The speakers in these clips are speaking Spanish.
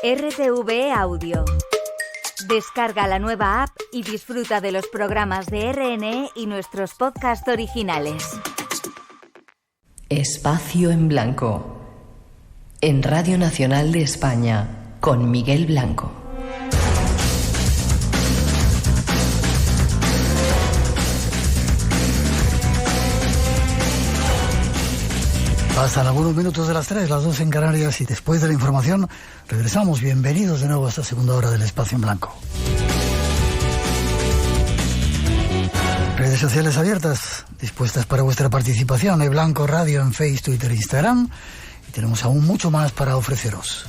RTV Audio. Descarga la nueva app y disfruta de los programas de RNE y nuestros podcasts originales. Espacio en Blanco. En Radio Nacional de España, con Miguel Blanco. Pasan algunos minutos de las 3, las 2 en Canarias, y después de la información regresamos. Bienvenidos de nuevo a esta segunda hora del Espacio en Blanco. Redes sociales abiertas, dispuestas para vuestra participación. eBlanco Radio en Facebook, Twitter e Instagram. Y tenemos aún mucho más para ofreceros.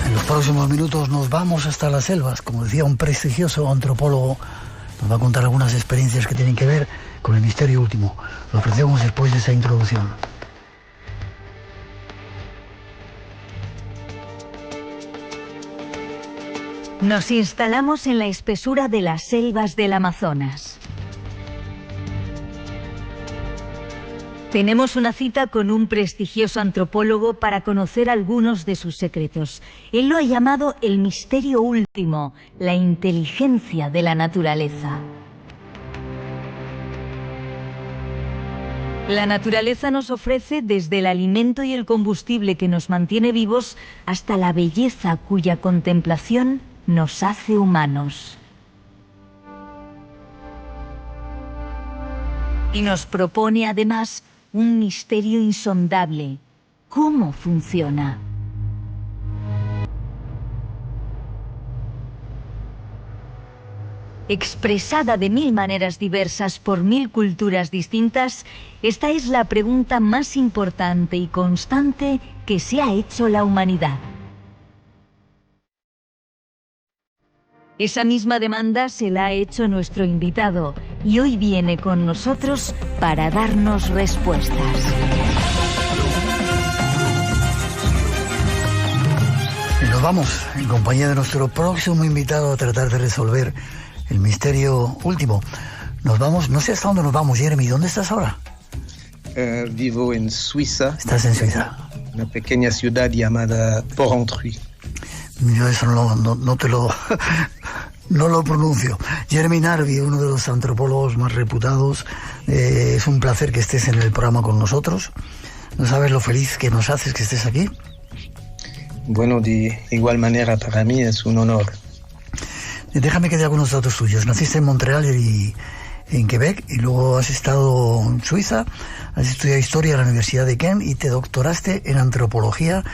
En los próximos minutos nos vamos hasta las selvas. Como decía un prestigioso antropólogo, nos va a contar algunas experiencias que tienen que ver con el misterio último. Lo ofrecemos después de esa introducción. Nos instalamos en la espesura de las selvas del Amazonas. Tenemos una cita con un prestigioso antropólogo para conocer algunos de sus secretos. Él lo ha llamado el misterio último, la inteligencia de la naturaleza. La naturaleza nos ofrece desde el alimento y el combustible que nos mantiene vivos hasta la belleza cuya contemplación nos hace humanos. Y nos propone además un misterio insondable. ¿Cómo funciona? Expresada de 1000 maneras diversas por 1000 culturas distintas, esta es la pregunta más importante y constante que se ha hecho la humanidad. Esa misma demanda se la ha hecho nuestro invitado y hoy viene con nosotros para darnos respuestas. Y nos vamos en compañía de nuestro próximo invitado a tratar de resolver el misterio último. Nos vamos, no sé hasta dónde nos vamos, Jeremy. ¿Dónde estás ahora? Vivo en Suiza. ¿Estás en Suiza? Una pequeña ciudad llamada Porrentruy. Yo eso no lo pronuncio. Jeremy Narby, uno de los antropólogos más reputados. Es un placer que estés en el programa con nosotros. No sabes lo feliz que nos haces que estés aquí. Bueno, de igual manera para mí es un honor. Déjame que dé algunos datos tuyos. Naciste en Montreal y en Quebec, y luego has estado en Suiza, has estudiado historia en la Universidad de Kent y te doctoraste en antropología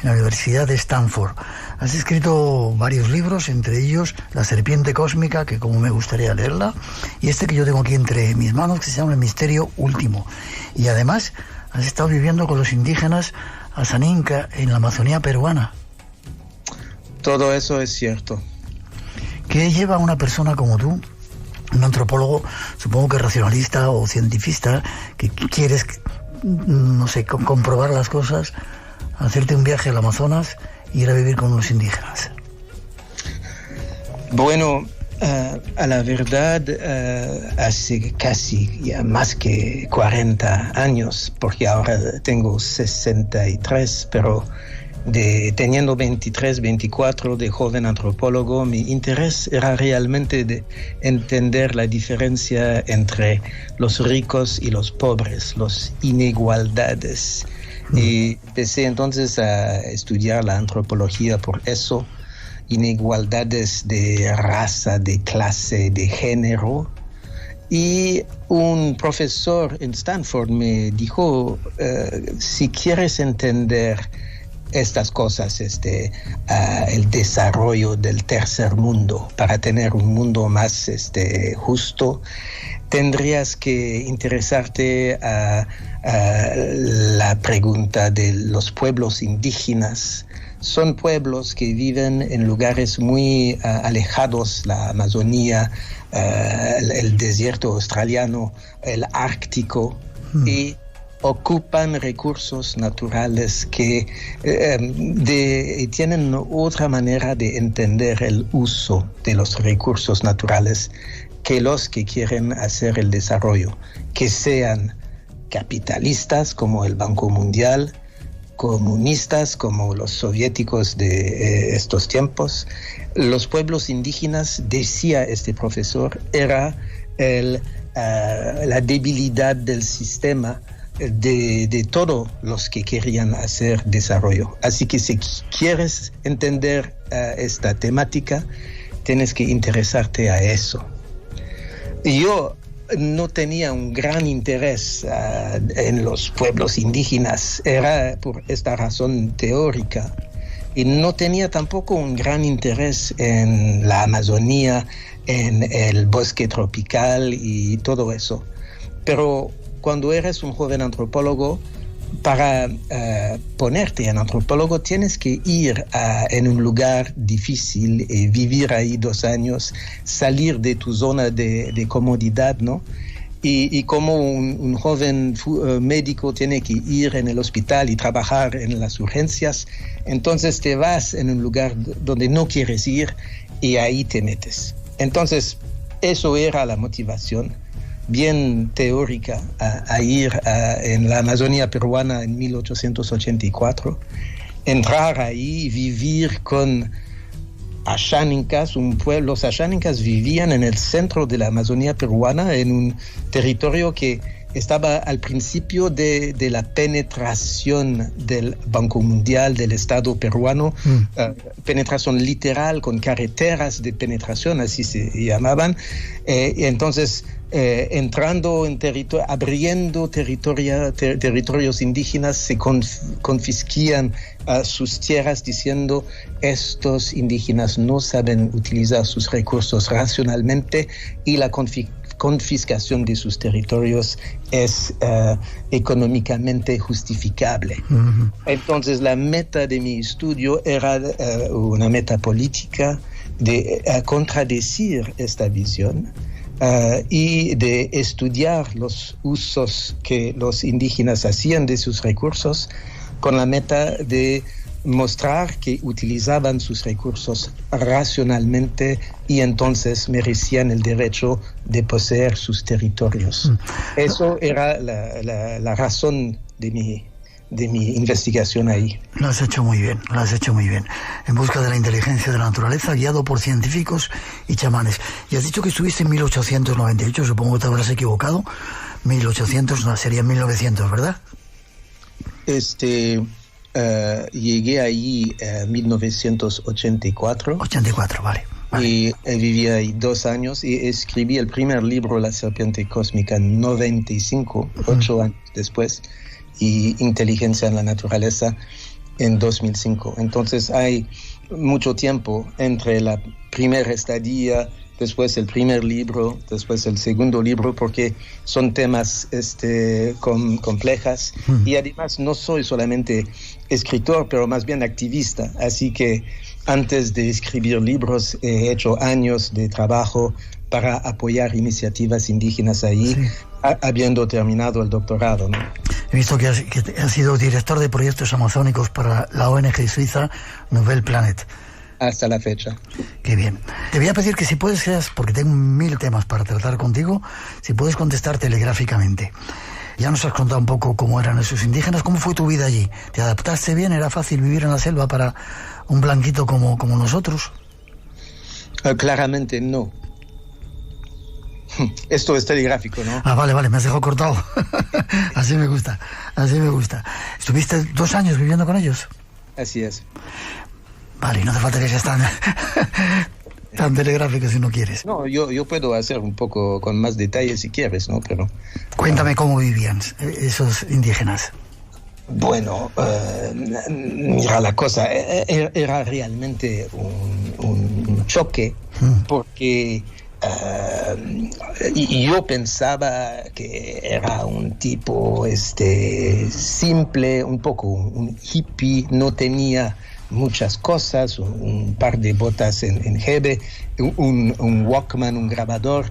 en la Universidad de Stanford. Has escrito varios libros, entre ellos La serpiente cósmica, que como me gustaría leerla, y este que yo tengo aquí entre mis manos, que se llama El misterio último. Y además has estado viviendo con los indígenas Asaninka en la Amazonía peruana. Todo eso es cierto. ¿Qué lleva a una persona como tú, un antropólogo, supongo que racionalista o cientifista, que quieres, no sé, comprobar las cosas, hacerte un viaje al Amazonas y ir a vivir con los indígenas? Bueno, a la verdad, hace casi ya más que 40 años, porque ahora tengo 63, pero teniendo 23, 24 de joven antropólogo, mi interés era realmente de entender la diferencia entre los ricos y los pobres, las inigualdades. Y empecé entonces a estudiar la antropología por eso, inigualdades de raza, de clase, de género. Y un profesor en Stanford me dijo, si quieres entender estas cosas, el desarrollo del tercer mundo, para tener un mundo más justo, tendrías que interesarte a la pregunta de los pueblos indígenas. Son pueblos que viven en lugares muy alejados, la Amazonía, el desierto australiano, el Ártico, y ocupan recursos naturales que tienen otra manera de entender el uso de los recursos naturales que los que quieren hacer el desarrollo, que sean capitalistas como el Banco Mundial, comunistas como los soviéticos de estos tiempos. Los pueblos indígenas, decía este profesor, era la debilidad del sistema de todos los que querían hacer desarrollo. Así que si quieres entender esta temática, tienes que interesarte a eso. Yo no tenía un gran interés en los pueblos indígenas, era por esta razón teórica, y no tenía tampoco un gran interés en la Amazonía, en el bosque tropical y todo eso. Pero cuando eres un joven antropólogo, para ponerte en antropólogo tienes que ir en un lugar difícil, vivir ahí 2 años, salir de tu zona de comodidad, ¿no? Y como un joven médico tiene que ir en el hospital y trabajar en las urgencias, entonces te vas en un lugar donde no quieres ir y ahí te metes. Entonces, eso era la motivación bien teórica a ir en la Amazonía peruana en 1884, entrar ahí, vivir con Asháninkas, un pueblo. Los Asháninkas vivían en el centro de la Amazonía peruana, en un territorio que estaba al principio de la penetración del Banco Mundial, del Estado peruano, penetración literal, con carreteras de penetración, así se llamaban. Entonces, entrando en abriendo territorios indígenas, se confisquían sus tierras diciendo: estos indígenas no saben utilizar sus recursos racionalmente y la confiscación de sus territorios es económicamente justificable. Entonces, la meta de mi estudio era una meta política de contradecir esta visión y de estudiar los usos que los indígenas hacían de sus recursos, con la meta de mostrar que utilizaban sus recursos racionalmente y entonces merecían el derecho de poseer sus territorios. Eso era la razón de mi investigación ahí. Lo has hecho muy bien, lo has hecho muy bien. En busca de la inteligencia de la naturaleza, guiado por científicos y chamanes. Y has dicho que estuviste en 1898, supongo que te habrás equivocado. 1800, no, sería 1900, ¿verdad? Llegué ahí en 1984. 84, vale. Y viví ahí 2 años y escribí el primer libro, La serpiente cósmica, en 95, 8 años después, y Inteligencia en la naturaleza en 2005. Entonces hay mucho tiempo entre la primera estadía, después el primer libro, después el segundo libro, porque son temas complejas. Y además no soy solamente escritor, pero más bien activista. Así que antes de escribir libros he hecho años de trabajo para apoyar iniciativas indígenas ahí, habiendo terminado el doctorado, ¿no? He visto que has sido director de proyectos amazónicos para la ONG suiza Nouvelle Planet. Hasta la fecha. Qué bien. Te voy a pedir que si puedes, porque tengo 1000 temas para tratar contigo, si puedes contestar telegráficamente. Ya nos has contado un poco cómo eran esos indígenas. ¿Cómo fue tu vida allí? ¿Te adaptaste bien? ¿Era fácil vivir en la selva para un blanquito como nosotros? Claramente no. Esto es telegráfico, ¿no? Ah, vale, me has dejado cortado. Así me gusta. ¿Estuviste 2 años viviendo con ellos? Así es. Vale, y no te falta que seas tan telegráfico si no quieres. No, yo puedo hacer un poco con más detalles si quieres, ¿no? Pero cuéntame cómo vivían esos indígenas. Bueno, mira, la cosa era realmente un choque, porque y yo pensaba que era un tipo simple, un poco un hippie, no tenía muchas cosas, un par de botas en jebe, un Walkman, un grabador,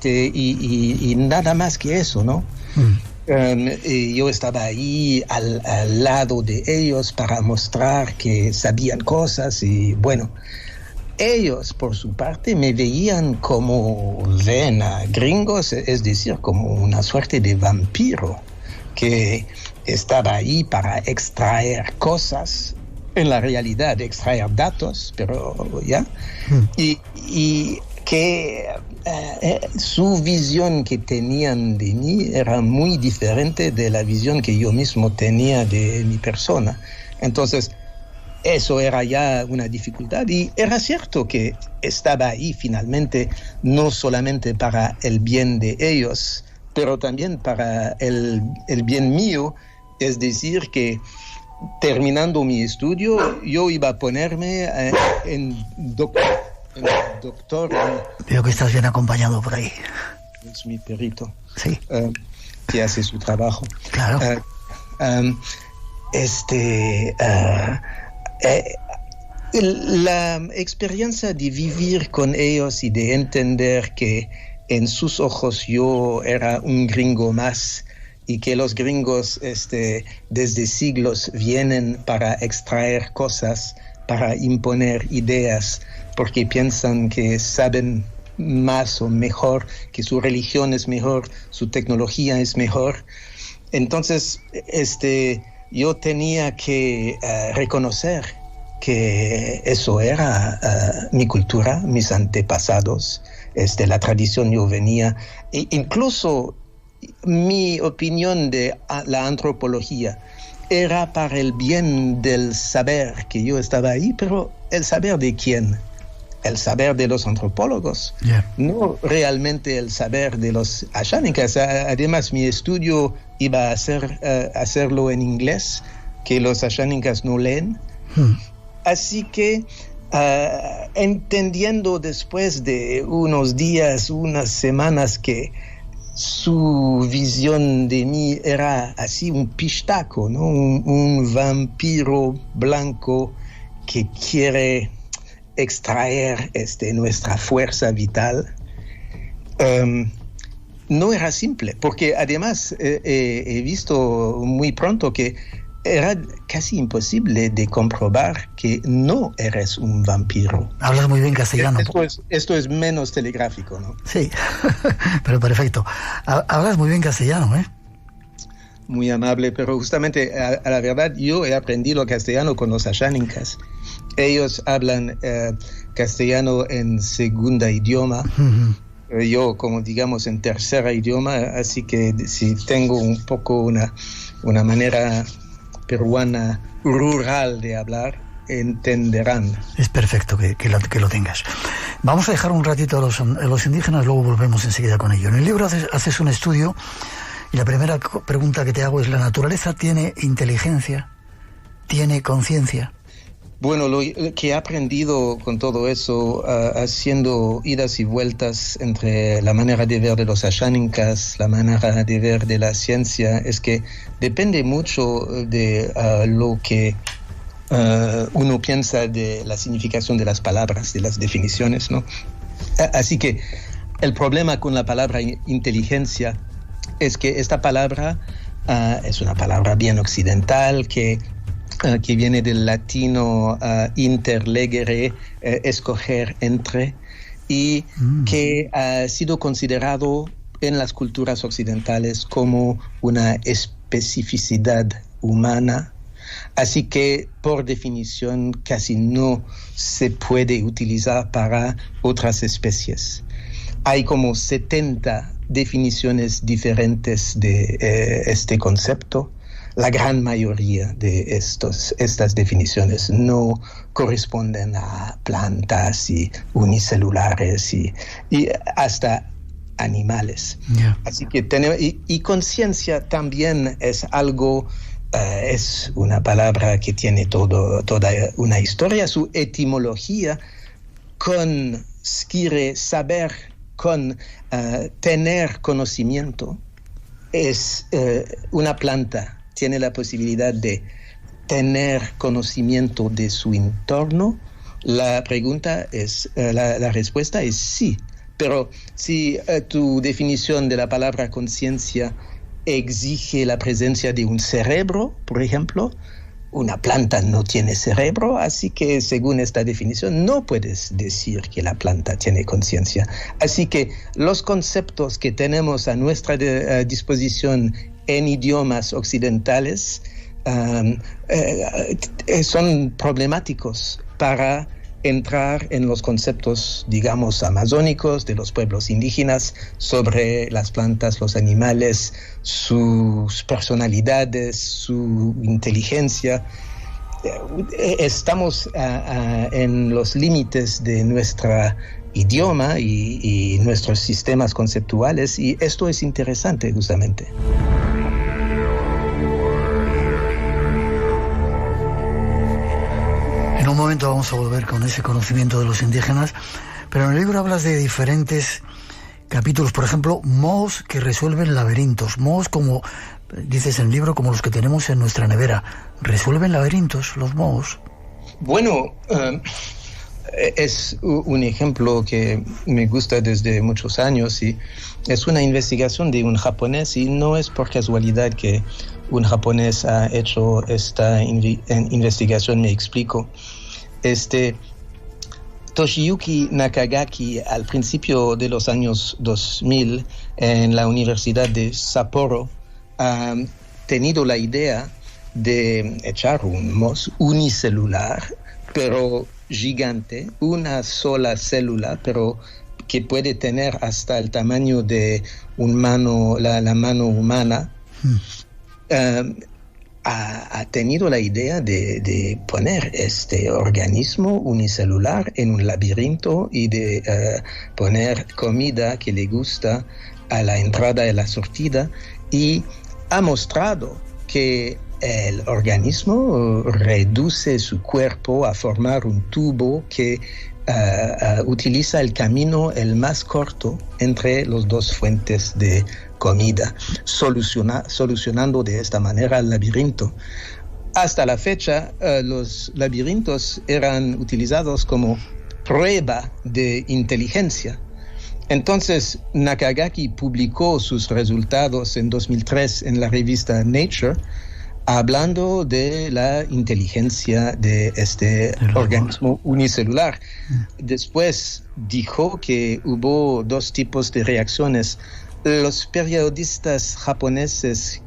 y nada más que eso, ¿no? Y yo estaba ahí al lado de ellos para mostrar que sabían cosas y bueno, ellos por su parte me veían como ven a gringos, es decir, como una suerte de vampiro. que estaba ahí para extraer cosas, en la realidad extraer datos, pero ya, y que su visión que tenían de mí era muy diferente de la visión que yo mismo tenía de mi persona. Entonces, eso era ya una dificultad, y era cierto que estaba ahí finalmente no solamente para el bien de ellos, pero también para el bien mío, es decir, que terminando mi estudio yo iba a ponerme en doctor. Veo que estás bien acompañado por ahí. Es mi perrito, sí, que hace su trabajo. Claro. La experiencia de vivir con ellos y de entender que en sus ojos yo era un gringo más, y que los gringos desde siglos vienen para extraer cosas, para imponer ideas, porque piensan que saben más o mejor, que su religión es mejor, su tecnología es mejor. Entonces, yo tenía que reconocer que eso era mi cultura, mis antepasados, la tradición yo venía, e incluso mi opinión de la antropología era para el bien del saber que yo estaba ahí, pero ¿el saber de quién? El saber de los antropólogos, no realmente el saber de los ashánicas. Además, mi estudio iba a hacerlo en inglés, que los ashánicas no leen. Así que, entendiendo después de unos días, unas semanas, que su visión de mí era así un pistaco, ¿no? Un vampiro blanco que quiere extraer nuestra fuerza vital, no era simple, porque además he visto muy pronto que era casi imposible de comprobar que no eres un vampiro. Hablas muy bien castellano. Esto es menos telegráfico, ¿no? Sí, pero perfecto. Hablas muy bien castellano, ¿eh? Muy amable, pero justamente a la verdad yo he aprendido castellano con los ashánicas. Ellos hablan castellano en segunda idioma, yo como digamos en tercera idioma, así que si tengo un poco una manera peruana rural de hablar, entenderán. Es perfecto que lo tengas. Vamos a dejar un ratito a los indígenas, luego volvemos enseguida con ello. En el libro haces un estudio y la primera pregunta que te hago es: ¿la naturaleza tiene inteligencia? ¿Tiene conciencia? Bueno, lo que he aprendido con todo eso, haciendo idas y vueltas entre la manera de ver de los ashánicas, la manera de ver de la ciencia, es que depende mucho de lo que uno piensa de la significación de las palabras, de las definiciones, ¿no? Así que el problema con la palabra inteligencia es que esta palabra es una palabra bien occidental que viene del latino interlegere, escoger entre, y que ha sido considerado en las culturas occidentales como una especificidad humana. Así que, por definición, casi no se puede utilizar para otras especies. Hay como 70 definiciones diferentes de este concepto. La gran mayoría de estas definiciones no corresponden a plantas y unicelulares y hasta animales. Yeah. Así que y conciencia también es algo, es una palabra que tiene toda una historia. Su etimología con quiere saber, con tener conocimiento, es una planta. Tiene la posibilidad de tener conocimiento de su entorno. La pregunta es, la respuesta es sí. Pero si tu definición de la palabra conciencia exige la presencia de un cerebro, por ejemplo, una planta no tiene cerebro, así que según esta definición no puedes decir que la planta tiene conciencia. Así que los conceptos que tenemos a nuestra disposición en idiomas occidentales son problemáticos para entrar en los conceptos, digamos, amazónicos de los pueblos indígenas sobre las plantas, los animales, sus personalidades, su inteligencia. Estamos en los límites de nuestro idioma y nuestros sistemas conceptuales, y esto es interesante justamente. En un momento vamos a volver con ese conocimiento de los indígenas, pero en el libro hablas de diferentes capítulos, por ejemplo, mohos que resuelven laberintos, mohos como, dices en el libro, como los que tenemos en nuestra nevera. ¿Resuelven laberintos los mohos? Bueno, es un ejemplo que me gusta desde muchos años y es una investigación de un japonés, y no es por casualidad que un japonés ha hecho esta investigación, me explico. Toshiyuki Nakagaki, al principio de los años 2000, en la Universidad de Sapporo, ha tenido la idea de echar un moho unicelular, pero gigante, una sola célula, pero que puede tener hasta el tamaño de la mano humana. Ha tenido la idea de poner este organismo unicelular en un laberinto y de poner comida que le gusta a la entrada y a la sortida, y ha mostrado que el organismo reduce su cuerpo a formar un tubo que utiliza el camino el más corto entre las dos fuentes de comida, solucionando de esta manera el laberinto. Hasta la fecha, los laberintos eran utilizados como prueba de inteligencia. Entonces, Nakagaki publicó sus resultados en 2003 en la revista Nature, hablando de la inteligencia de este organismo unicelular. Después dijo que hubo dos tipos de reacciones. Los periodistas japoneses,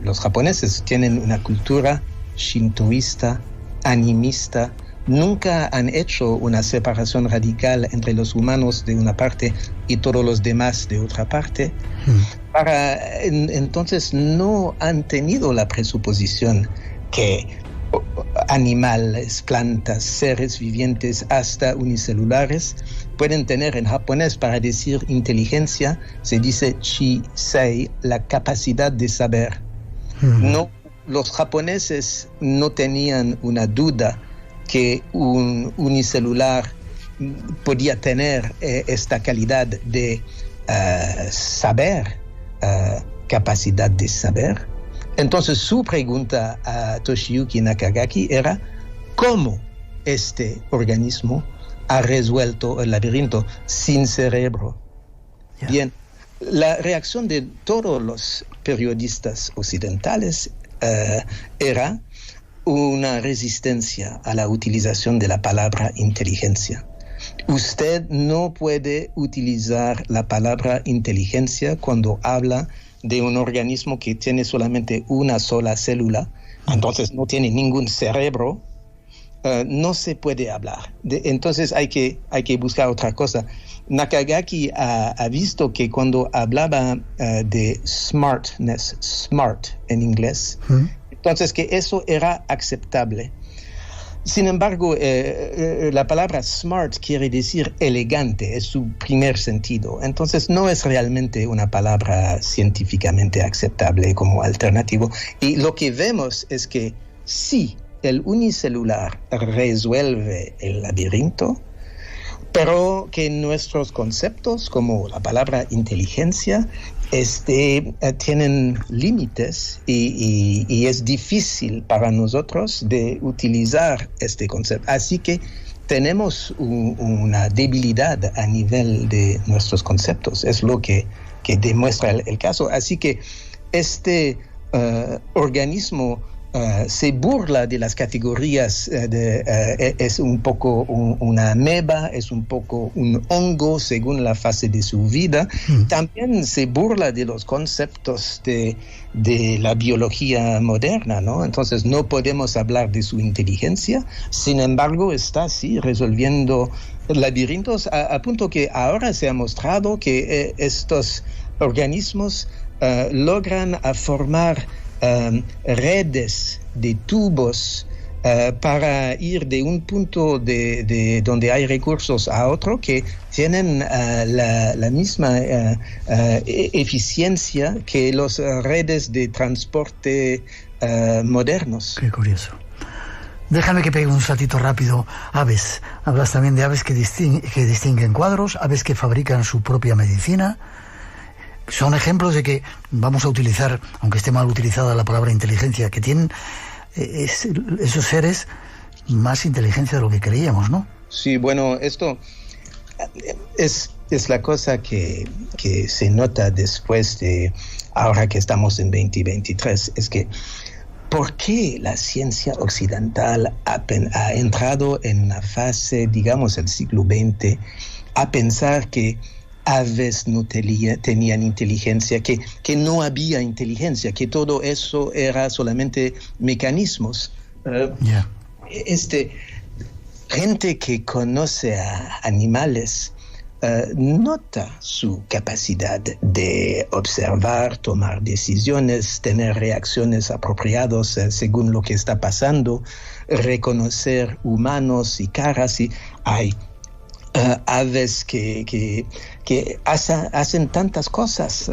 los japoneses tienen una cultura shintoísta, animista, nunca han hecho una separación radical entre los humanos de una parte y todos los demás de otra parte. Entonces no han tenido la presuposición que animales, plantas, seres vivientes hasta unicelulares pueden tener, en japonés, para decir inteligencia, se dice chisei, la capacidad de saber. No, los japoneses no tenían una duda que un unicelular podía tener esta calidad de saber, capacidad de saber. Entonces su pregunta a Toshiyuki Nakagaki era ¿cómo este organismo ha resuelto el laberinto sin cerebro? Yeah. Bien, la reacción de todos los periodistas occidentales era una resistencia a la utilización de la palabra inteligencia. Usted no puede utilizar la palabra inteligencia cuando habla de un organismo que tiene solamente una sola célula, entonces no tiene ningún cerebro, no se puede hablar. Entonces hay que buscar otra cosa. Nakagaki ha visto que cuando hablaba de smartness, smart en inglés, entonces que eso era aceptable. Sin embargo, la palabra smart quiere decir elegante, es su primer sentido. Entonces no es realmente una palabra científicamente aceptable como alternativo. Y lo que vemos es que sí, el unicelular resuelve el laberinto, pero que nuestros conceptos como la palabra inteligencia tienen límites y es difícil para nosotros de utilizar este concepto. Así que tenemos una debilidad a nivel de nuestros conceptos, es lo que demuestra el caso. Así que este organismo se burla de las categorías es un poco una ameba, es un poco un hongo según la fase de su vida. También se burla de los conceptos de la biología moderna, ¿no? Entonces no podemos hablar de su inteligencia, sin embargo está así resolviendo laberintos a punto que ahora se ha mostrado que estos organismos logran formar redes de tubos para ir de un punto de donde hay recursos a otro que tienen la misma eficiencia que las redes de transporte modernos. Qué curioso. Déjame que pegue un saltito rápido. Aves. Hablas también de aves que distinguen cuadros, aves que fabrican su propia medicina. Son ejemplos de que vamos a utilizar, aunque esté mal utilizada la palabra inteligencia, que tienen esos seres más inteligencia de lo que creíamos, ¿no? Sí, bueno, esto es la cosa que se nota después de, ahora que estamos en 2023, es que ¿por qué la ciencia occidental ha entrado en una fase, digamos, del siglo XX, a pensar que aves no tenían inteligencia, que no había inteligencia, que todo eso era solamente mecanismos? Gente que conoce a animales nota su capacidad de observar, tomar decisiones, tener reacciones apropiadas según lo que está pasando, reconocer humanos y caras, y hay aves que hacen tantas cosas,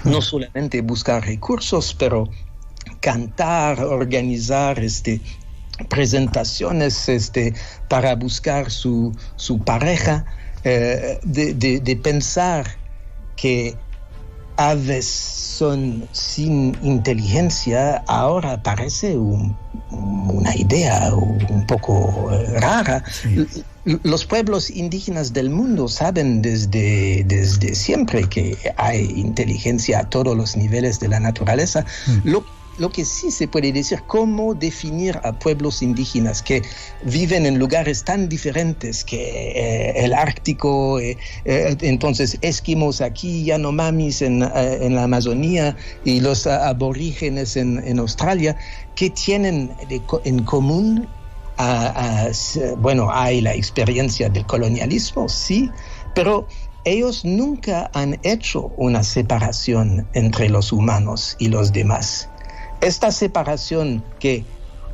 no solamente buscar recursos, pero cantar, organizar presentaciones para buscar su pareja, de pensar que aves son sin inteligencia ahora parece una idea un poco rara. Sí. Los pueblos indígenas del mundo saben desde siempre que hay inteligencia a todos los niveles de la naturaleza. Lo que sí se puede decir, cómo definir a pueblos indígenas que viven en lugares tan diferentes que el Ártico, entonces esquimos aquí, yanomamis en la Amazonía y los aborígenes en Australia, que tienen en común. Bueno, hay la experiencia del colonialismo, sí, pero ellos nunca han hecho una separación entre los humanos y los demás. Esta separación que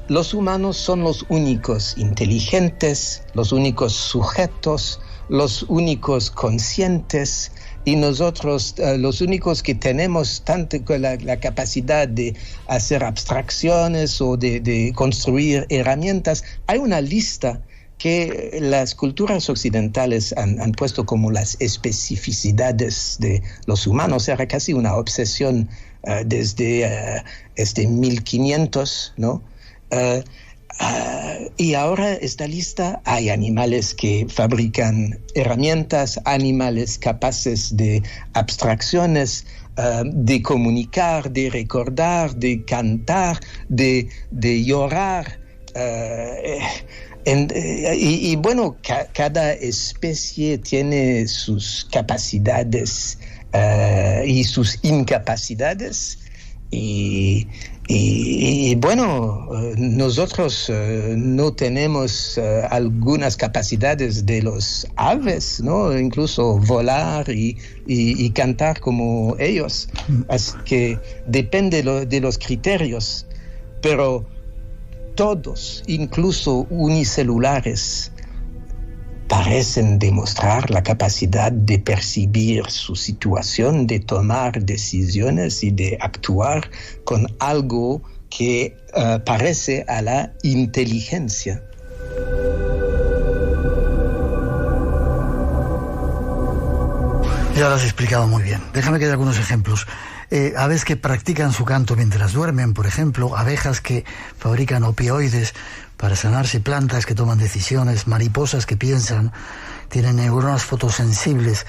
los humanos son los únicos inteligentes, los únicos sujetos, los únicos conscientes, y nosotros los únicos que tenemos tanto la capacidad de hacer abstracciones o de construir herramientas. Hay una lista que las culturas occidentales han puesto como las especificidades de los humanos. Era casi una obsesión desde 1500, ¿no? Y ahora esta lista, hay animales que fabrican herramientas, animales capaces de abstracciones, de comunicar, de recordar, de cantar, de llorar. Y bueno, cada especie tiene sus capacidades y sus incapacidades. Y bueno, nosotros no tenemos algunas capacidades de los aves, ¿no? Incluso volar y cantar como ellos. Así que depende de los criterios, pero todos, incluso unicelulares, parecen demostrar la capacidad de percibir su situación, de tomar decisiones y de actuar con algo que parece a la inteligencia. Ya lo has explicado muy bien. Déjame que dé algunos ejemplos. Aves que practican su canto mientras duermen, por ejemplo, abejas que fabrican opioides para sanarse, plantas que toman decisiones, mariposas que piensan, tienen neuronas fotosensibles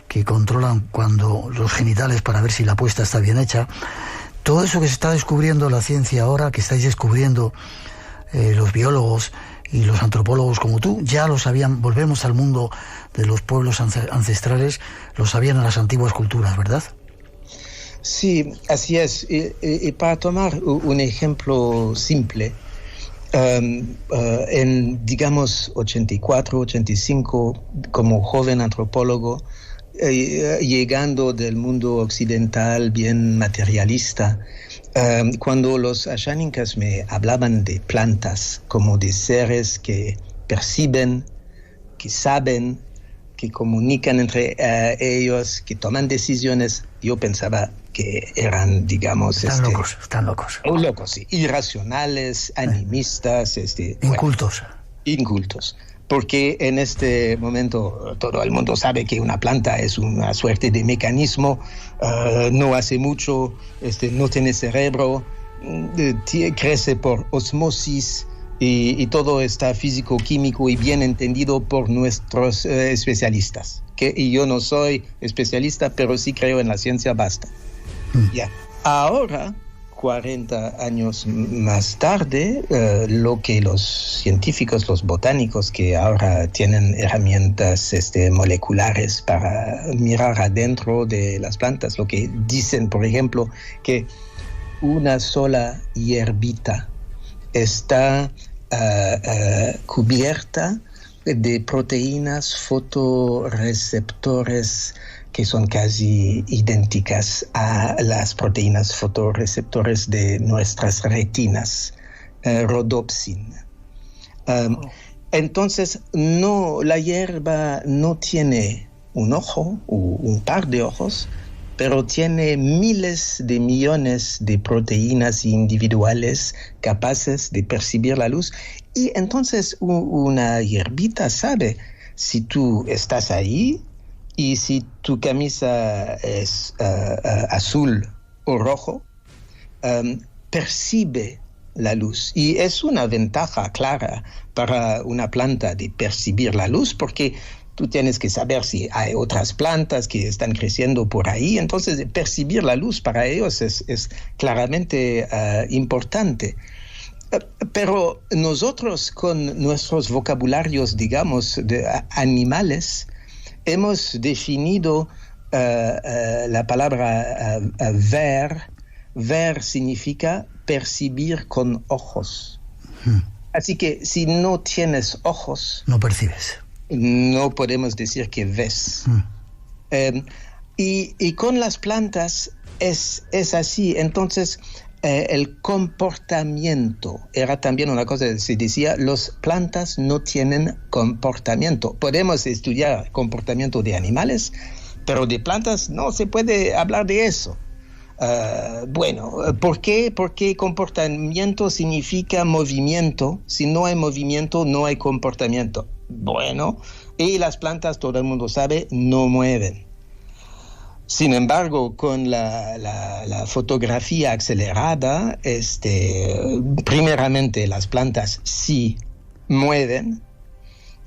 que controlan cuando los genitales para ver si la puesta está bien hecha, Todo eso que se está descubriendo la ciencia ahora, que estáis descubriendo los biólogos y los antropólogos como tú, ya lo sabían. Volvemos al mundo de los pueblos ancestrales, lo sabían en las antiguas culturas, ¿verdad? Sí, así es. Y para tomar un ejemplo simple, en, digamos, 84, 85, como joven antropólogo, llegando del mundo occidental bien materialista, cuando los asháninkas me hablaban de plantas como de seres que perciben, que saben, que comunican entre ellos, que toman decisiones, yo pensaba que eran, digamos... Están locos. Locos, sí. Irracionales, animistas... incultos. Bueno, incultos. Porque en este momento todo el mundo sabe que una planta es una suerte de mecanismo, no hace mucho, no tiene cerebro, crece por osmosis y todo está físico, químico y bien entendido por nuestros especialistas. Y yo no soy especialista, pero sí creo en la ciencia, basta. Ya. Ahora, 40 años más tarde, lo que los científicos, los botánicos, que ahora tienen herramientas moleculares para mirar adentro de las plantas, lo que dicen, por ejemplo, que una sola hierbita está cubierta de proteínas fotorreceptores que son casi idénticas a las proteínas fotorreceptores de nuestras retinas, rhodopsin. Entonces, la hierba no tiene un ojo o un par de ojos, pero tiene miles de millones de proteínas individuales capaces de percibir la luz. Y entonces una hierbita sabe si tú estás ahí, y si tu camisa es azul o rojo, percibe la luz. Y es una ventaja clara para una planta de percibir la luz, porque tú tienes que saber si hay otras plantas que están creciendo por ahí. Entonces, percibir la luz para ellos es claramente importante. Pero nosotros, con nuestros vocabularios, digamos, de animales, hemos definido la palabra ver. Ver significa percibir con ojos. Así que si no tienes ojos... no percibes. No podemos decir que ves. Y con las plantas es así. Entonces, el comportamiento era también una cosa que se decía, las plantas no tienen comportamiento. Podemos estudiar comportamiento de animales, pero de plantas no se puede hablar de eso. Bueno, ¿por qué? Porque comportamiento significa movimiento. Si no hay movimiento, no hay comportamiento. Bueno, y las plantas, todo el mundo sabe, no mueven. Sin embargo, con la fotografía acelerada, primeramente las plantas sí mueven,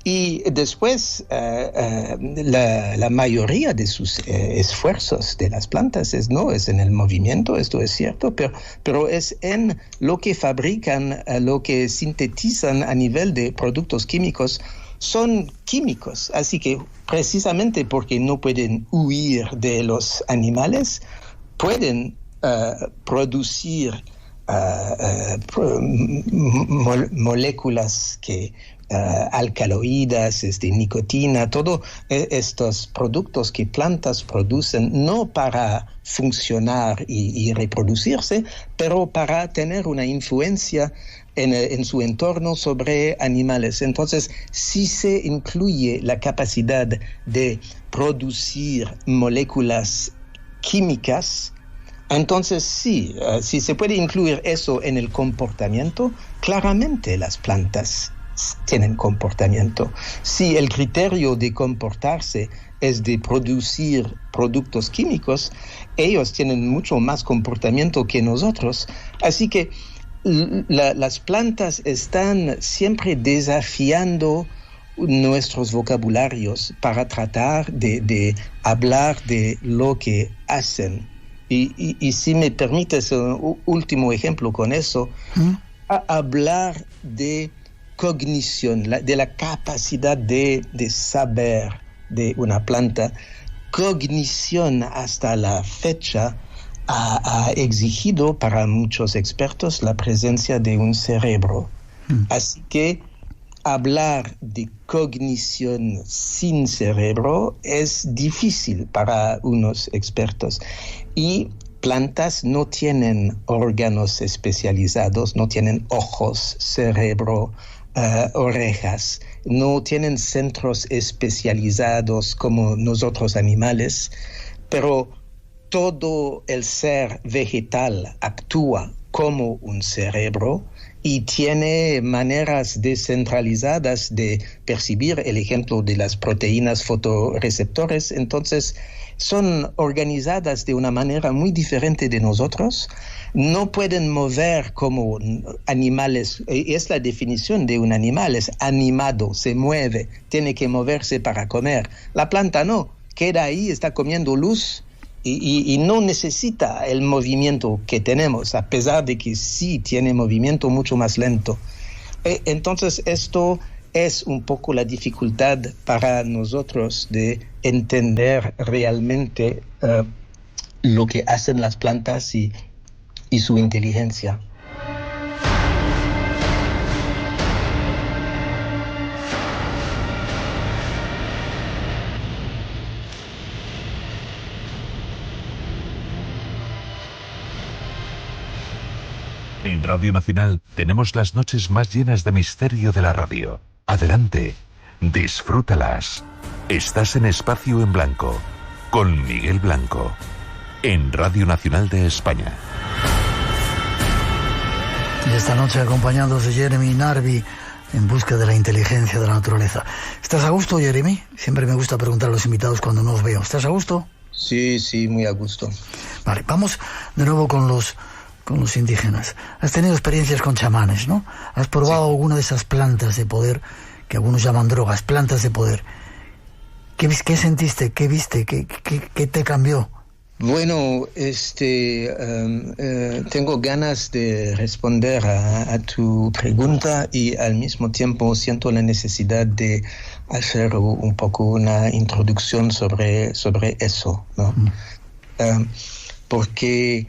y después la mayoría de sus esfuerzos de las plantas no es en el movimiento, esto es cierto, pero es en lo que fabrican, lo que sintetizan a nivel de productos químicos. Son químicos, así que precisamente porque no pueden huir de los animales, pueden producir moléculas que alcaloides, nicotina, todos estos productos que plantas producen, no para funcionar y reproducirse, pero para tener una influencia en su entorno sobre animales. Entonces, si se incluye la capacidad de producir moléculas químicas, entonces sí, si se puede incluir eso en el comportamiento, claramente las plantas tienen comportamiento. Si el criterio de comportarse es de producir productos químicos, ellos tienen mucho más comportamiento que nosotros. Así que las plantas están siempre desafiando nuestros vocabularios para tratar de hablar de lo que hacen Y si me permites un último ejemplo con eso, hablar de cognición, de la capacidad de saber de una planta. Cognición hasta la fecha ha exigido para muchos expertos la presencia de un cerebro. Así que hablar de cognición sin cerebro es difícil para unos expertos. Y plantas no tienen órganos especializados, no tienen ojos, cerebro, orejas, no tienen centros especializados como nosotros animales, pero todo el ser vegetal actúa como un cerebro y tiene maneras descentralizadas de percibir, el ejemplo de las proteínas fotorreceptores. Entonces, son organizadas de una manera muy diferente de nosotros. No pueden mover como animales. Es la definición de un animal, es animado, se mueve, tiene que moverse para comer. La planta no, queda ahí, está comiendo luz y no necesita el movimiento que tenemos, a pesar de que sí tiene movimiento mucho más lento. Entonces esto es un poco la dificultad para nosotros de entender realmente lo que hacen las plantas y su inteligencia. En Radio Nacional tenemos las noches más llenas de misterio de la radio. Adelante, disfrútalas. Estás en Espacio en Blanco, con Miguel Blanco, en Radio Nacional de España. Y esta noche acompañados de Jeremy Narby en busca de la inteligencia de la naturaleza. ¿Estás a gusto, Jeremy? Siempre me gusta preguntar a los invitados cuando nos veo. ¿Estás a gusto? Sí, muy a gusto. Vale, vamos de nuevo con los indígenas. Has tenido experiencias con chamanes, ¿no? ¿Has probado alguna de esas plantas de poder que algunos llaman drogas, plantas de poder? ¿Qué sentiste? ¿Qué viste? ¿Qué te cambió? Bueno, tengo ganas de responder a tu pregunta y al mismo tiempo siento la necesidad de hacer un poco una introducción sobre eso, ¿no? Porque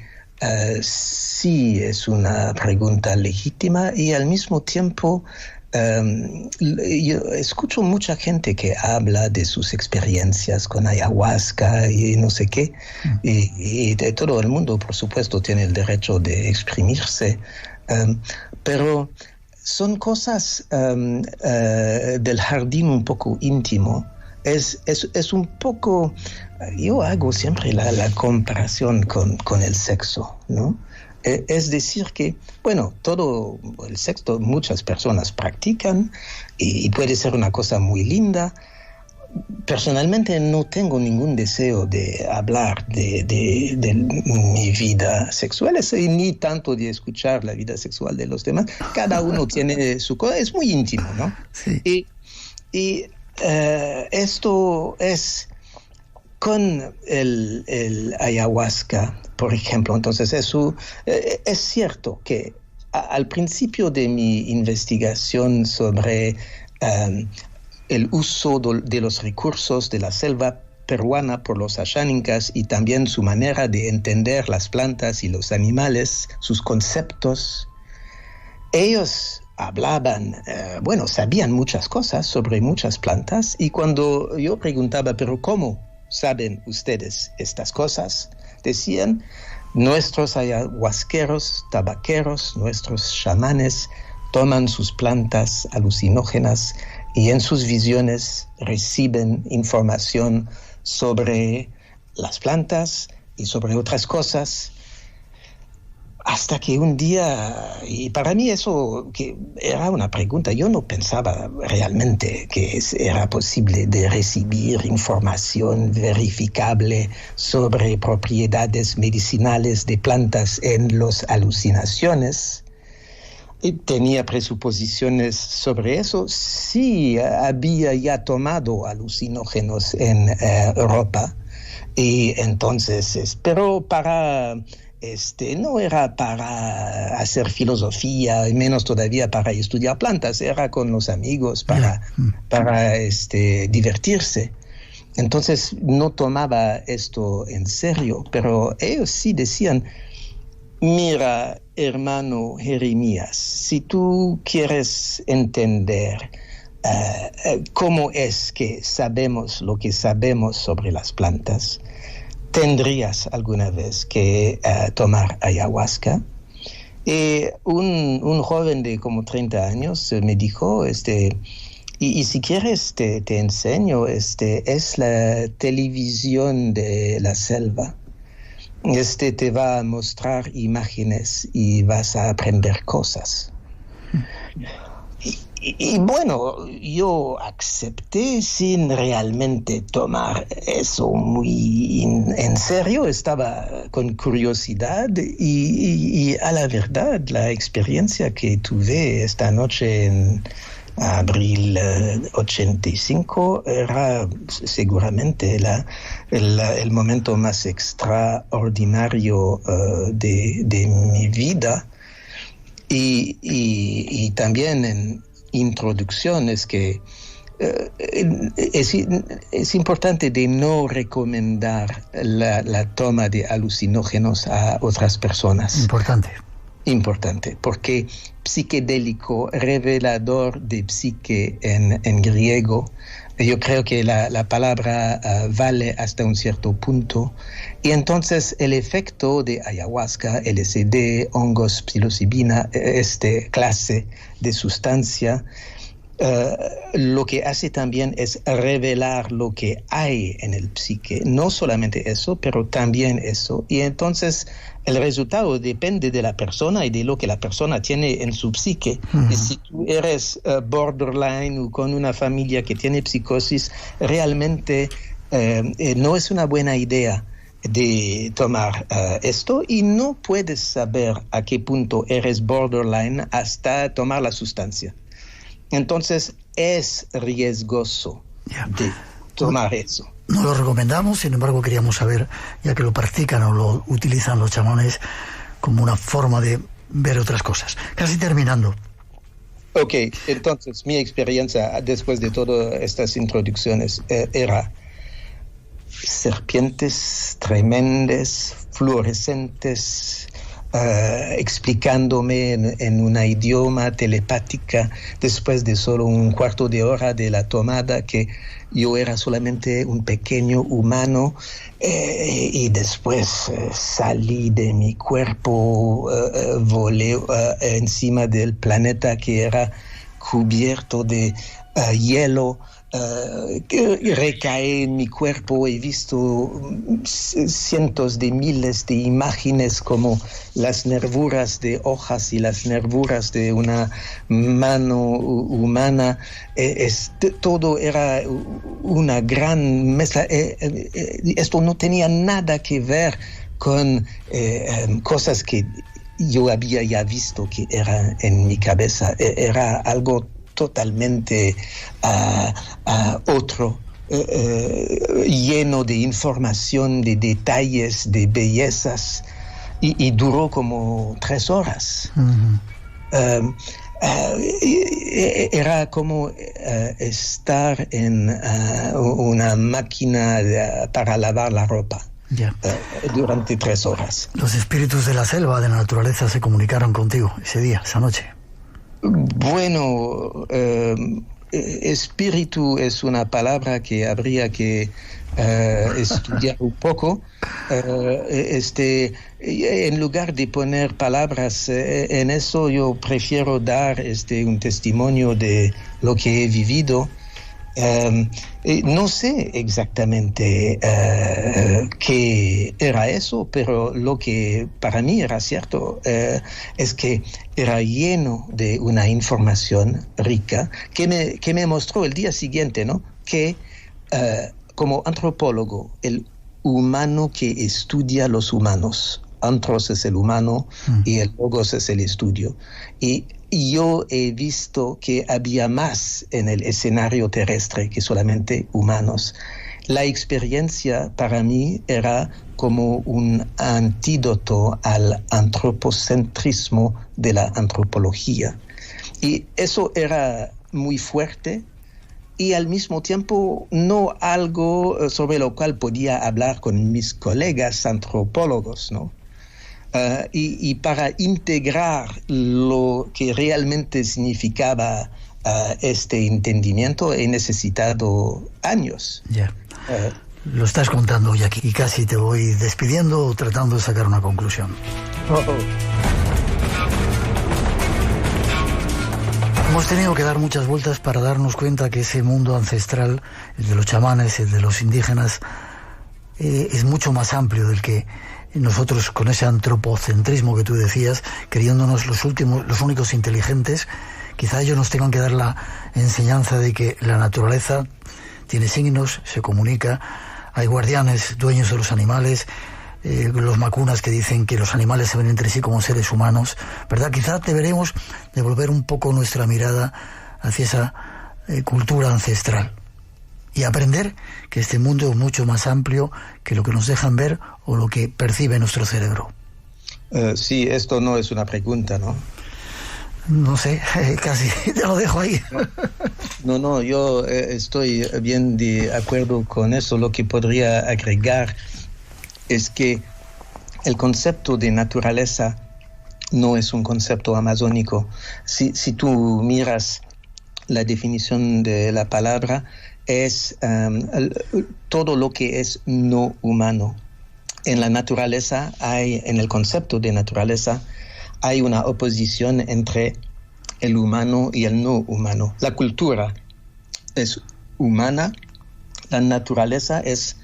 sí es una pregunta legítima y al mismo tiempo yo escucho mucha gente que habla de sus experiencias con ayahuasca y no sé qué, y de todo el mundo, por supuesto, tiene el derecho de exprimirse, pero son cosas del jardín un poco íntimo. Es un poco, yo hago siempre la comparación con el sexo, ¿no? Es decir que, bueno, todo el sexo muchas personas practican y puede ser una cosa muy linda. Personalmente no tengo ningún deseo de hablar de mi vida sexual, ni tanto de escuchar la vida sexual de los demás. Cada uno tiene su cosa, es muy íntimo, ¿no? Sí. Y esto es con el ayahuasca, por ejemplo. Entonces eso es cierto que al principio de mi investigación sobre el uso de los recursos de la selva peruana por los asháninkas y también su manera de entender las plantas y los animales, sus conceptos, ellos hablaban, sabían muchas cosas sobre muchas plantas, y cuando yo preguntaba, ¿pero cómo saben ustedes estas cosas?, decían, nuestros ayahuasqueros, tabaqueros, nuestros chamanes toman sus plantas alucinógenas y en sus visiones reciben información sobre las plantas y sobre otras cosas. Hasta que un día, y para mí eso que era una pregunta, yo no pensaba realmente que era posible de recibir información verificable sobre propiedades medicinales de plantas en las alucinaciones. Y tenía presuposiciones sobre eso. Sí, había ya tomado alucinógenos en Europa. Y entonces, pero no era para hacer filosofía, y menos todavía para estudiar plantas, era con los amigos para divertirse. Entonces no tomaba esto en serio, pero ellos sí decían, mira, hermano Jeremías, si tú quieres entender cómo es que sabemos lo que sabemos sobre las plantas, tendrías alguna vez que tomar ayahuasca. Un joven de como 30 años me dijo, y si quieres te enseño, es la televisión de la selva. Te va a mostrar imágenes y vas a aprender cosas. Y bueno, yo acepté sin realmente tomar eso muy en serio. Estaba con curiosidad y a la verdad la experiencia que tuve esta noche en abril 85 era seguramente el momento más extraordinario de mi vida. Y también en introducciones que es importante de no recomendar la toma de alucinógenos a otras personas. Importante, porque psiquedélico, revelador de psique en griego, yo creo que la palabra vale hasta un cierto punto. Y entonces el efecto de ayahuasca, LSD, hongos, psilocibina, clase de sustancia, lo que hace también es revelar lo que hay en el psique. No solamente eso, pero también eso. Y entonces el resultado depende de la persona y de lo que la persona tiene en su psique. Y si tú eres borderline o con una familia que tiene psicosis, realmente no es una buena idea de tomar esto, y no puedes saber a qué punto eres borderline hasta tomar la sustancia. Entonces es riesgoso de tomar eso. No lo recomendamos, sin embargo queríamos saber, ya que lo practican o lo utilizan los chamanes como una forma de ver otras cosas. Casi terminando. Ok, entonces mi experiencia después de todas estas introducciones era serpientes tremendas, fluorescentes, explicándome en una idioma telepática después de solo un cuarto de hora de la tomada que yo era solamente un pequeño humano, y después salí de mi cuerpo, volé encima del planeta que era cubierto de hielo. Recae en mi cuerpo, he visto cientos de miles de imágenes como las nervuras de hojas y las nervuras de una mano humana. Todo era una gran mezcla. Esto no tenía nada que ver con cosas que yo había ya visto que eran en mi cabeza. Era algo totalmente otro, lleno de información, de detalles, de bellezas, y duró como 3 horas. Era como estar en una máquina para lavar la ropa. Durante 3 horas. Los espíritus de la selva, de la naturaleza, se comunicaron contigo ese día, esa noche. Bueno, espíritu es una palabra que habría que estudiar un poco. En lugar de poner palabras en eso, yo prefiero dar un testimonio de lo que he vivido. No sé exactamente qué era eso, pero lo que para mí era cierto es que era lleno de una información rica que me mostró el día siguiente, ¿no? Que como antropólogo, el humano que estudia los humanos, antros es el humano y el logos es el estudio, y yo he visto que había más en el escenario terrestre que solamente humanos. La experiencia para mí era como un antídoto al antropocentrismo de la antropología. Y eso era muy fuerte y al mismo tiempo no algo sobre lo cual podía hablar con mis colegas antropólogos, ¿no? Y para integrar lo que realmente significaba este entendimiento he necesitado años. Ya. Lo estás contando hoy aquí y casi te voy despidiendo tratando de sacar una conclusión. Hemos tenido que dar muchas vueltas para darnos cuenta que ese mundo ancestral, el de los chamanes, el de los indígenas, es mucho más amplio del que nosotros, con ese antropocentrismo que tú decías, creyéndonos los únicos inteligentes. Quizá ellos nos tengan que dar la enseñanza de que la naturaleza tiene signos, se comunica, hay guardianes, dueños de los animales, los macunas que dicen que los animales se ven entre sí como seres humanos, ¿verdad? Quizá deberemos devolver un poco nuestra mirada hacia esa cultura ancestral y aprender que este mundo es mucho más amplio que lo que nos dejan ver o lo que percibe nuestro cerebro. Sí, esto no es una pregunta, ¿no? No sé, casi te lo dejo ahí. No, yo estoy bien de acuerdo con eso. Lo que podría agregar es que el concepto de naturaleza no es un concepto amazónico. Si tú miras la definición de la palabra, es todo lo que es no humano. En la naturaleza en el concepto de naturaleza, hay una oposición entre el humano y el no humano. La cultura es humana, la naturaleza es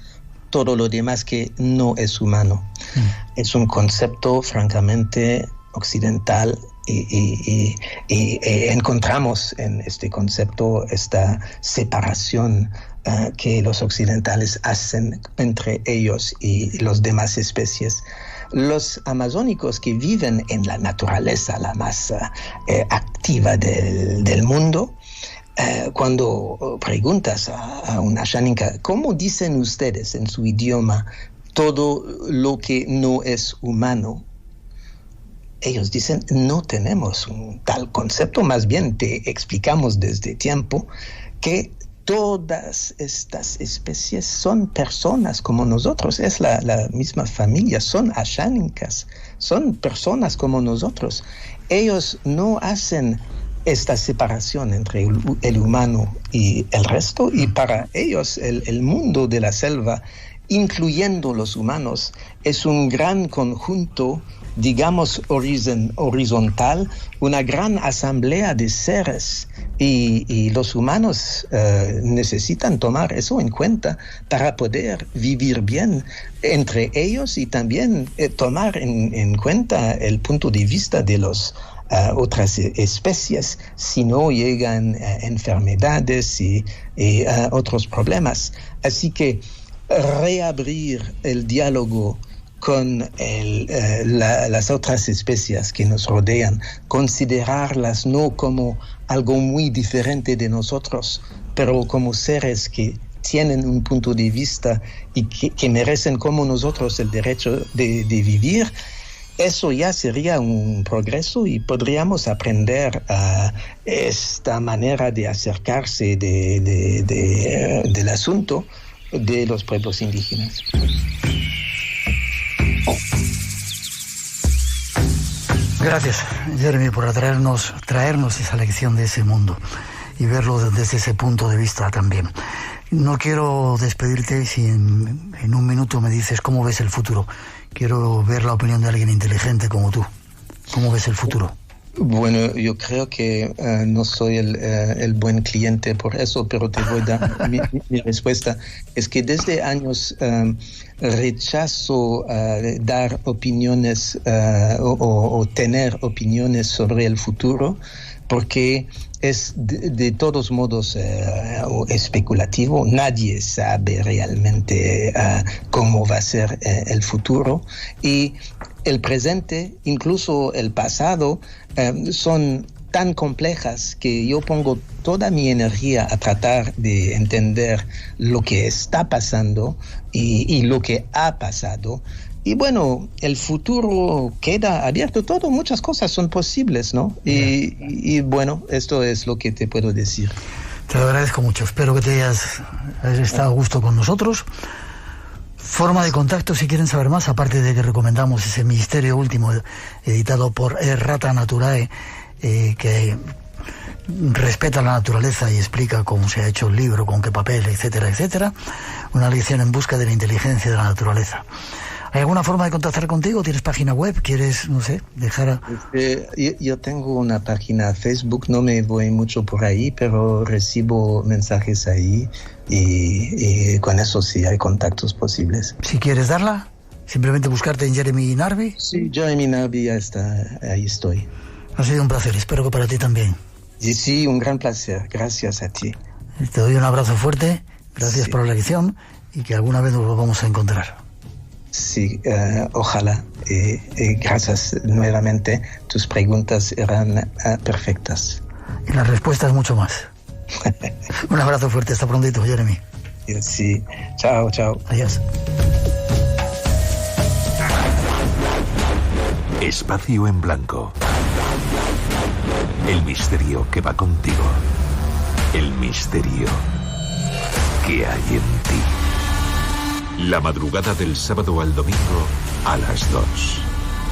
todo lo demás que no es humano. Es un concepto francamente occidental y encontramos en este concepto esta separación que los occidentales hacen entre ellos y las demás especies. Los amazónicos que viven en la naturaleza, la más activa del mundo, cuando preguntas a una Xaninka, ¿cómo dicen ustedes en su idioma todo lo que no es humano? Ellos dicen, no tenemos un tal concepto, más bien te explicamos desde tiempo que todas estas especies son personas como nosotros, es la misma familia, son Ashaninkas, son personas como nosotros. Ellos no hacen esta separación entre el humano y el resto, y para ellos el mundo de la selva, incluyendo los humanos, es un gran conjunto, digamos, horizontal, una gran asamblea de seres, y los humanos necesitan tomar eso en cuenta para poder vivir bien entre ellos y también tomar en cuenta el punto de vista de las otras especies, si no llegan enfermedades y otros problemas. Así que reabrir el diálogo con las otras especies que nos rodean, considerarlas no como algo muy diferente de nosotros, pero como seres que tienen un punto de vista y que merecen como nosotros el derecho de vivir, eso ya sería un progreso y podríamos aprender a esta manera de acercarse del asunto de los pueblos indígenas. Gracias, Jeremy, por traernos esa lección de ese mundo y verlo desde ese punto de vista también. No quiero despedirte si en un minuto me dices cómo ves el futuro. Quiero ver la opinión de alguien inteligente como tú. ¿Cómo ves el futuro? Bueno, yo creo que no soy el buen cliente por eso, pero te voy a dar mi respuesta. Es que desde años rechazo dar opiniones o tener opiniones sobre el futuro, porque es de todos modos especulativo. Nadie sabe realmente cómo va a ser el futuro, y el presente, incluso el pasado, son tan complejas que yo pongo toda mi energía a tratar de entender lo que está pasando y lo que ha pasado. Y bueno, el futuro queda abierto, muchas cosas son posibles, ¿no? Y bueno, esto es lo que te puedo decir. Te lo agradezco mucho, espero que te hayas estado a gusto con nosotros. Forma de contacto si quieren saber más, aparte de que recomendamos ese Misterio Último editado por Rata Naturae, que respeta la naturaleza y explica cómo se ha hecho el libro, con qué papel, etcétera, etcétera. Una lección en busca de la inteligencia de la naturaleza. ¿Hay alguna forma de contactar contigo? ¿Tienes página web? ¿Quieres, no sé, dejar yo tengo una página Facebook, no me voy mucho por ahí, pero recibo mensajes ahí y con eso sí hay contactos posibles. Si quieres darla, simplemente buscarte en Jeremy Narby. Sí, Jeremy Narby, ya está, ahí estoy. Ha sido un placer, espero que para ti también. Sí, un gran placer, gracias a ti. Te doy un abrazo fuerte, gracias por la lección y que alguna vez nos vamos a encontrar. Sí, ojalá. Gracias nuevamente. Tus preguntas eran perfectas. Y las respuestas mucho más. Un abrazo fuerte. Hasta prontito, Jeremy. Sí. Chao, chao. Adiós. Espacio en Blanco. El misterio que va contigo. El misterio que hay en ti. La madrugada del sábado al domingo a las 2.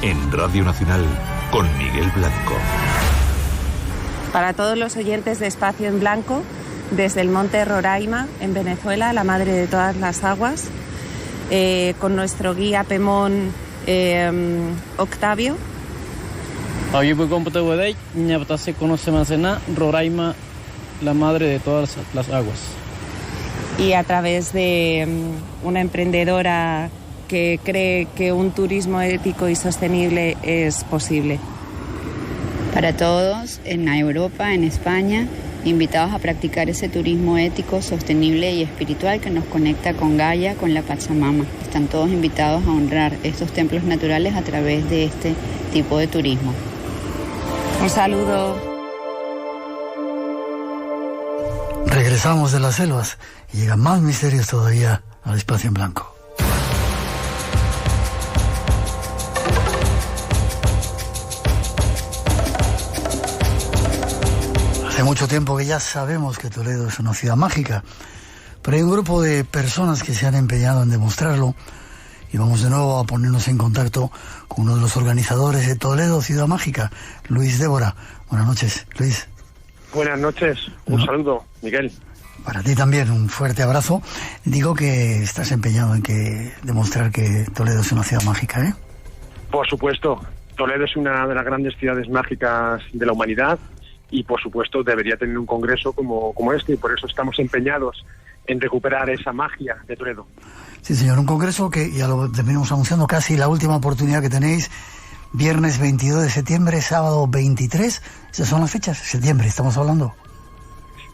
En Radio Nacional con Miguel Blanco. Para todos los oyentes de Espacio en Blanco, desde el monte Roraima, en Venezuela, la madre de todas las aguas, con nuestro guía Pemón Octavio. Roraima, la madre de todas las aguas. Y a través de una emprendedora que cree que un turismo ético y sostenible es posible. Para todos en Europa, en España, invitados a practicar ese turismo ético, sostenible y espiritual que nos conecta con Gaia, con la Pachamama. Están todos invitados a honrar estos templos naturales a través de este tipo de turismo. Un saludo. Regresamos de las selvas y llegan más misterios todavía al Espacio en Blanco. Hace mucho tiempo que ya sabemos que Toledo es una ciudad mágica, pero hay un grupo de personas que se han empeñado en demostrarlo y vamos de nuevo a ponernos en contacto con uno de los organizadores de Toledo, Ciudad Mágica, Luis Débora. Buenas noches, Luis. Buenas noches, un saludo, Miguel. Para ti también, un fuerte abrazo. Digo que estás empeñado en demostrar que Toledo es una ciudad mágica, ¿eh? Por supuesto, Toledo es una de las grandes ciudades mágicas de la humanidad y, por supuesto, debería tener un congreso como este y por eso estamos empeñados en recuperar esa magia de Toledo. Sí, señor, un congreso que ya lo terminamos anunciando, casi la última oportunidad que tenéis. Viernes 22 de septiembre, sábado 23, esas son las fechas, septiembre, estamos hablando.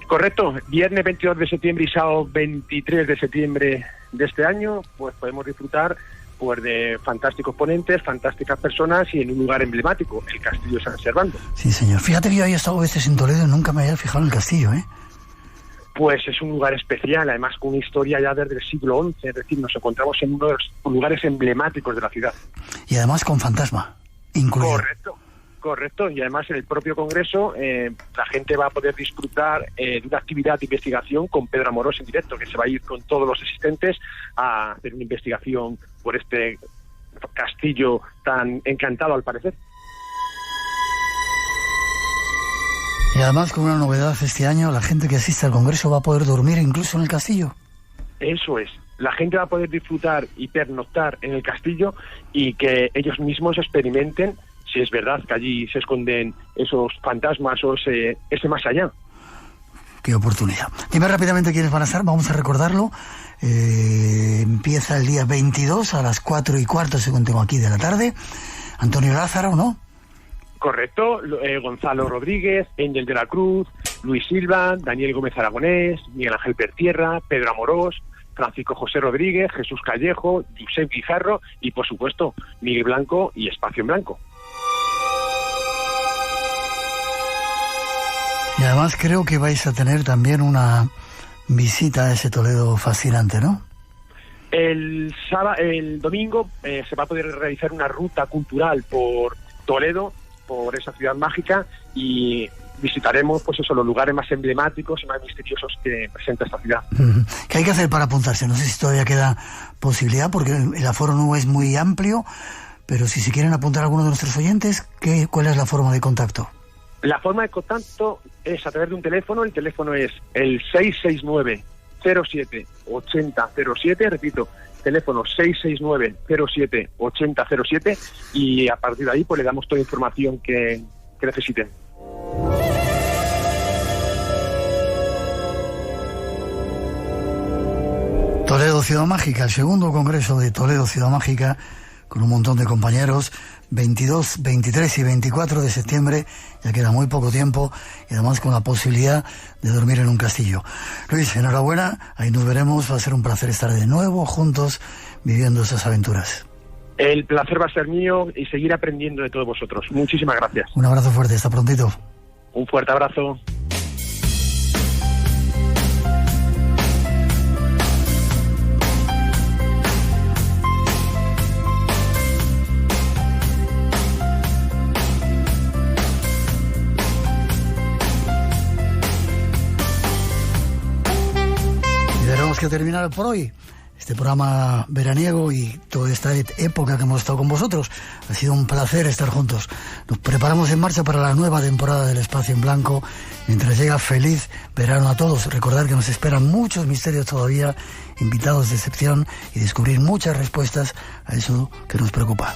Correcto, viernes 22 de septiembre y sábado 23 de septiembre de este año, pues podemos disfrutar pues de fantásticos ponentes, fantásticas personas y en un lugar emblemático, el Castillo de San Servando. Sí, señor. Fíjate que yo había estado veces en Toledo y nunca me había fijado en el castillo, ¿eh? Pues es un lugar especial, además con una historia ya desde el siglo XI, es decir, nos encontramos en uno de los lugares emblemáticos de la ciudad. Y además con fantasma incluido. Correcto, y además en el propio congreso la gente va a poder disfrutar de una actividad de investigación con Pedro Amorós en directo, que se va a ir con todos los asistentes a hacer una investigación por este castillo tan encantado al parecer. Y además con una novedad este año, la gente que asiste al congreso va a poder dormir incluso en el castillo. Eso es. La gente va a poder disfrutar y pernoctar en el castillo y que ellos mismos experimenten si es verdad que allí se esconden esos fantasmas o ese más allá. Qué oportunidad. Dime rápidamente quiénes van a estar, vamos a recordarlo. Empieza el día 22 a las 4:15, según tengo aquí, de la tarde. Antonio Lázaro, ¿no? Correcto, Gonzalo Rodríguez, Ángel de la Cruz, Luis Silva, Daniel Gómez Aragonés, Miguel Ángel Pertierra, Pedro Amorós, Francisco José Rodríguez, Jesús Callejo, Josep Guijarro y, por supuesto, Miguel Blanco y Espacio en Blanco. Y además creo que vais a tener también una visita a ese Toledo fascinante, ¿no? El domingo se va a poder realizar una ruta cultural por Toledo, por esa ciudad mágica, y visitaremos pues eso, los lugares más emblemáticos y más misteriosos que presenta esta ciudad. ¿Qué hay que hacer para apuntarse? No sé si todavía queda posibilidad, porque el aforo no es muy amplio, pero si se quieren apuntar a alguno de nuestros oyentes, ¿cuál es la forma de contacto? La forma de contacto es a través de un teléfono. El teléfono es el 669-07-8007, repito, teléfono 669-07-8007, y a partir de ahí pues le damos toda la información que necesiten. Toledo Ciudad Mágica, el segundo congreso de Toledo Ciudad Mágica, con un montón de compañeros, 22, 23 y 24 de septiembre, ya queda muy poco tiempo, y además con la posibilidad de dormir en un castillo. Luis, enhorabuena, ahí nos veremos, va a ser un placer estar de nuevo juntos viviendo esas aventuras. El placer va a ser mío y seguir aprendiendo de todos vosotros. Muchísimas gracias. Un abrazo fuerte, hasta prontito. Un fuerte abrazo. Que terminar por hoy este programa veraniego y toda esta época que hemos estado con vosotros. Ha sido un placer estar juntos. Nos preparamos en marcha para la nueva temporada del Espacio en Blanco. Mientras llega, feliz verano a todos. Recordar que nos esperan muchos misterios todavía, invitados de excepción, y descubrir muchas respuestas a eso que nos preocupa.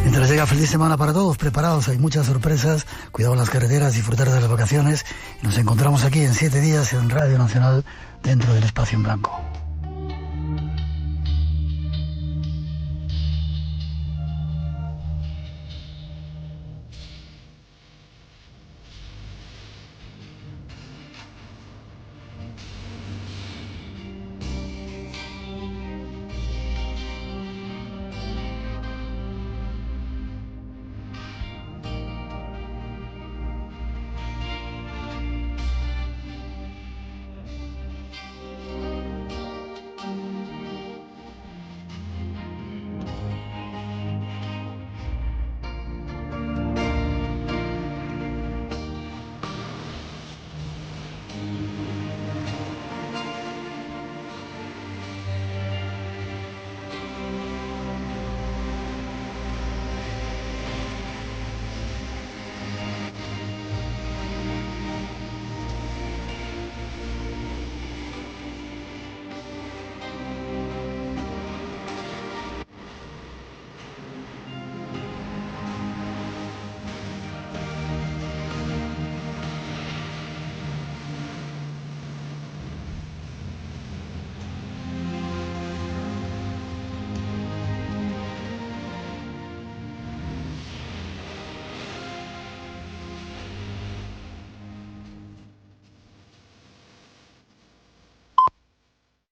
Mientras llega, feliz semana para todos, preparados, hay muchas sorpresas, cuidado en las carreteras, disfrutar de las vacaciones, y nos encontramos aquí en 7 días en Radio Nacional dentro del Espacio en Blanco.